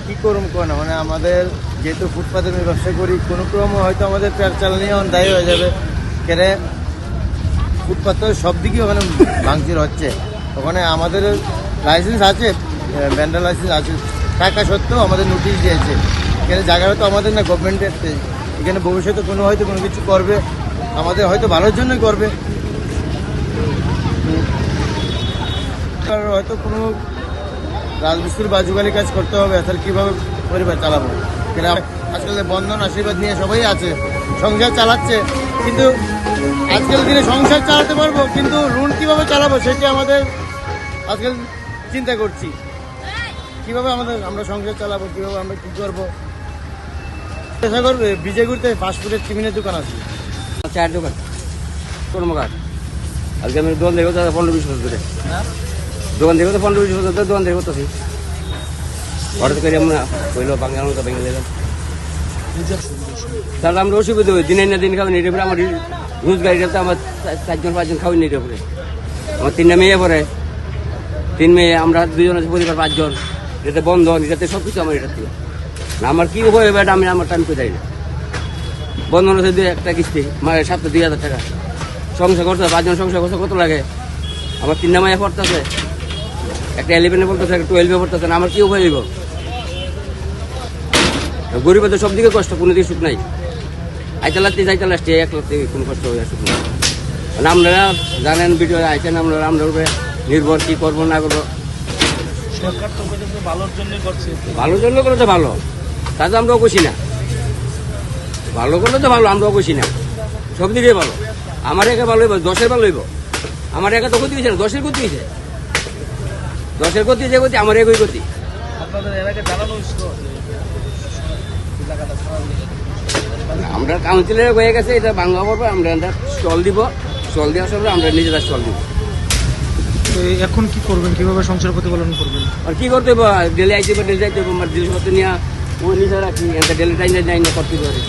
কি করুম কোন মানে আমাদের যেহেতু ফুটপাতে আমি ব্যবসা করি কোনো ক্রমে হয়তো আমাদের পেট চালানিও দায়ী হয়ে যাবে কেন ফুটপাত তো সব দিকেই ওখানে ভাঙচুর হচ্ছে ওখানে আমাদের লাইসেন্স আছে ভ্যান্ডার লাইসেন্স আছে টাকা সত্ত্বেও আমাদের নোটিশ দিয়েছে এখানে জায়গাটা তো আমাদের না গভর্নমেন্টের এখানে ভবিষ্যতে কোনো হয়তো কোনো কিছু করবে আমাদের হয়তো ভালোর জন্যই করবে হয়তো কোনো রাজমিস্ত্রি বা যুগালি কাজ করতে হবে তাহলে কীভাবে পরিবার চালাবো কেন আজকাল বন্ধন আশীর্বাদ নিয়ে সবাই আছে সংসার চালাচ্ছে কিন্তু আজকাল দিনে সংসার চালাতে পারবো কিন্তু ঋণ কীভাবে চালাবো সেটি আমাদের আজকাল চিন্তা করছি কীভাবে আমরা সংসার চালাবো কীভাবে আমরা কী করবো চেষ্টা করবে বিজয়গুড়িতে ফাস্টফুডের টিফিনের দোকান আছে চায়ের দোকান কর্মকার আজকে আমি দোকান দেখবো 15-20 বছর ধরে দোকান দেখবো তো 15-20 বছর ধরে দোকান দেখবো তো হঠাৎ করে আমরা কইলো বাঙাল মতো ভেঙে দিলাম তাহলে আমরা অসুবিধা হই দিনের না দিন খাবেন এটার পরে আমার রোজগারিটা তো আমার 4-5 জন খাওয়াই এটার উপরে আমার 3টা মেয়ে পরে 3 মেয়ে আমরা 2 জন আছে পরিবার 5 জন এটাতে বন্ধন এটাতে সব কিছু আমার এটার থেকে না আমার কী উপায় হবে এটা আমার টাইম করে যাই না বন্ধন হচ্ছে 2-1 কিস্তি মায়ের 7,000-2,000 টাকা সংসার করতে 5 জন সংসার করতে কত লাগে আমার 3টা মেয়ে পড়তেছে একটা 11-এ পড়তেছে একটা 12-এ পড়তেছে না আমার কী উপায় হইব গরিবের তো সব দিকে কষ্ট কোনো দিকে সুখ নাই আইতে লাগতে এক লাগতে কোনো কষ্ট হয়ে সুখ নাই আপনারা জানেন ভিডিও আইছেন আমরা উপরে নির্ভর কী করবো না করবো সরকার তো ভালোর জন্যই করছে ভালোর জন্য করলে তো ভালো তাতে আমরাও খুশি না ভালো করলে তো ভালো আমরাও খুশি না সব দিকে ভালো আমার একা ভালো হইব 10-এর ভালো হইব আমার একা তো ক্ষতি হয়েছে না 10-এর ক্ষতি হয়েছে 10-এর ক্ষতি যে ক্ষতি আমার একই ক্ষতি আপনাদের এলাকায় জানানো হয়েছিল আমরা কাউন্সিলর হয়ে গেছে এটা ভাঙা পড়বে আমরা স্টল দিব স্টল দেওয়ার সময় আমরা নিজেরা স্টল দিব এখন কি করবেন কিভাবে সংসার প্রতিপালন করবেন আর কি করতে হবে ডেলি আইতে ডেলি যাইতে হবে জিনিসপত্র নিয়ে ও নিজেরা কি ডেলি টাইম যাই না করতে পারে